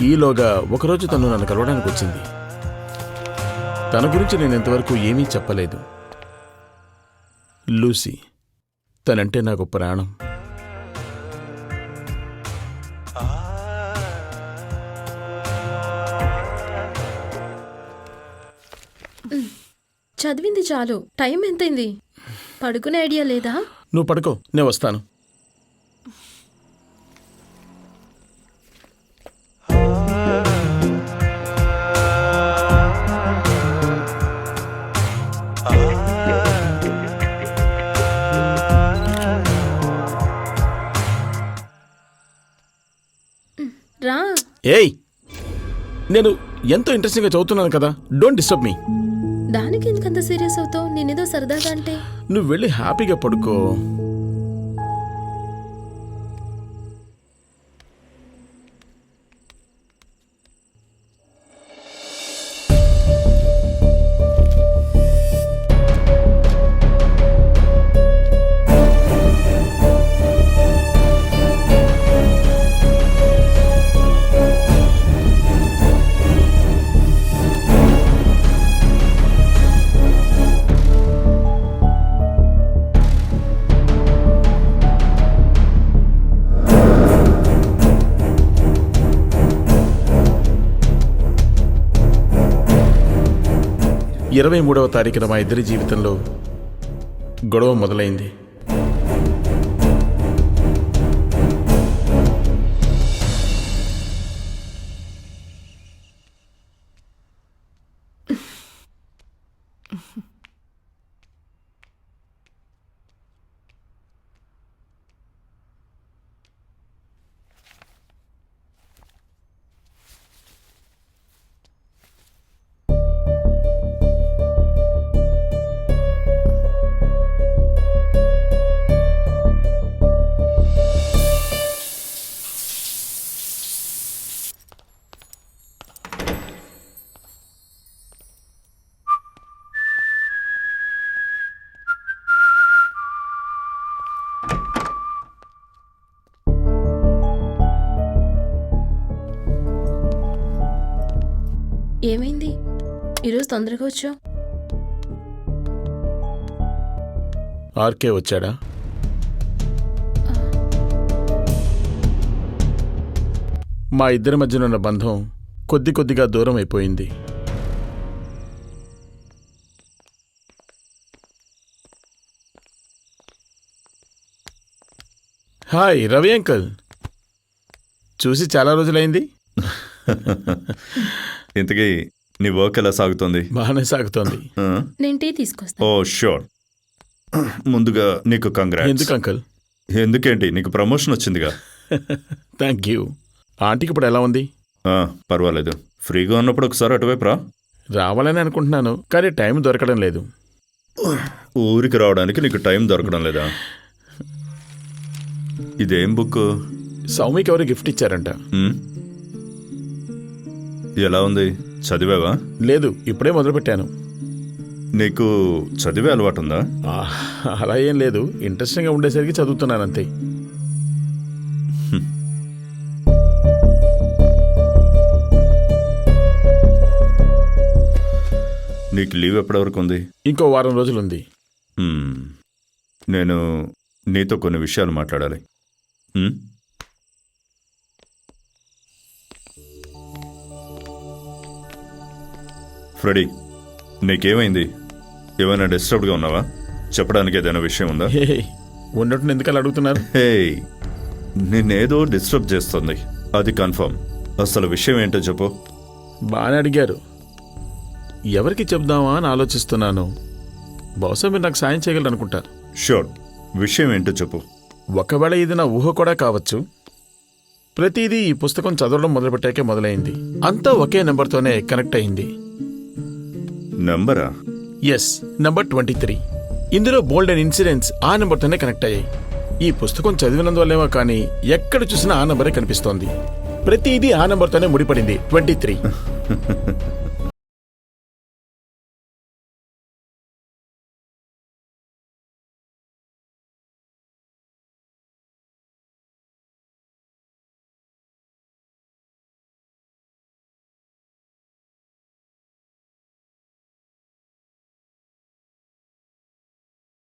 ఈలోగా ఒకరోజు తను నన్ను కలవడానికి వచ్చింది. తన గురించి నేను ఇంతవరకు ఏమీ చెప్పలేదు. లూసీ, తనంటే నాకు ప్రాణం. చదివింది చాలు. టైం ఎంతైంది? పడుకునే ఐడియా లేదా? నువ్వు పడుకో, నేను వస్తాను. రా. ఏయ్, నేను ఎంతో ఇంట్రెస్టింగ్గా చదువుతున్నాను కదా, డోంట్ డిస్టర్బ్ మీ. దానికి ఎందుకంత సీరియస్ అవుతావు? నేనేదో సరదాగా అంటే. నువ్వు వెళ్ళి హ్యాపీగా పడుకో. ఇరవై 23వ తారీఖున మా ఇద్దరి జీవితంలో గొడవ మొదలైంది. ఏమైంది ఈరోజు తొందరగా వచ్చావు? ఆర్కే వచ్చాడా? మా ఇద్దరి మధ్యనున్న బంధం కొద్ది కొద్దిగా దూరం అయిపోయింది. హాయ్ రవి అంకుల్, చూసి చాలా రోజులైంది. ఇంతకీ నీ వర్క్ ఎలా సాగుతోంది? బాగానే సాగుతోంది. నేను టీ తీసుకొస్తా. Oh sure. ముందుగా నీకు కంగ్రాట్స్. ఎందుకు అంకుల్? ఎందుకేంటి, నీకు ప్రమోషన్ వచ్చిందిగా. Thank you. ఆంటీకి ఇప్పుడు ఎలా ఉంది? పర్వాలేదు. ఫ్రీగా ఉన్నప్పుడు ఒకసారి అటువైపు రా. రావాలని అనుకుంటున్నాను, కానీ టైం దొరకడం లేదు. ఊరికి రావడానికి నీకు టైం దొరకడం లేదా? ఇదేం బుక్? సౌమికి ఎవరు గిఫ్ట్ ఇచ్చారంట. ఎలా ఉంది, చదివావా? లేదు, ఇప్పుడే మొదలుపెట్టాను. నీకు చదివే అలవాటు ఉందా? అలా ఏం లేదు, ఇంట్రెస్టింగ్గా ఉండేసరికి చదువుతున్నాను అంతే. నీకు లీవ్ ఎప్పటి వరకు ఉంది? ఇంకో వారం రోజులుంది. నేను నీతో కొన్ని విషయాలు మాట్లాడాలి. ఫ్రెడీ, నీకేమైంది? ఏమైనా డిస్టర్బ్డ్గా ఉన్నావా? చెప్పడానికి ఏదైనా విషయం ఉందా? ఉన్నట్టు ఎందుకు అలా అడుగుతున్నారు? హే, నిన్నేదో డిస్టర్బ్ చేస్తుంది, అది కన్ఫర్మ్. అసలు విషయం ఏంటో చెప్పు. బాగానే అడిగారు. ఎవరికి చెప్దామా అని ఆలోచిస్తున్నాను. బహుశా మీరు నాకు సాయం చేయగలరు అనుకుంటారు. షూర్, విషయం ఏంటో చెప్పు. ఒకవేళ ఇది నా ఊహ కూడా కావచ్చు. ప్రతిదీ ఈ పుస్తకం చదవడం మొదలుపెట్టాకే మొదలైంది. అంతా ఒకే నెంబర్తోనే కనెక్ట్ అయింది. నంబరా? Yes, number 23. ఇందులో బోల్డ్ అండ్ ఇన్సిడెంట్స్ ఆ నెంబర్తోనే కనెక్ట్ అయ్యాయి. ఈ పుస్తకం చదివినందువల్లేమో కానీ ఎక్కడ చూసినా ఆ నెంబరే కనిపిస్తోంది. ప్రతిదీ ఆ నెంబర్తోనే ముడిపడింది, 23.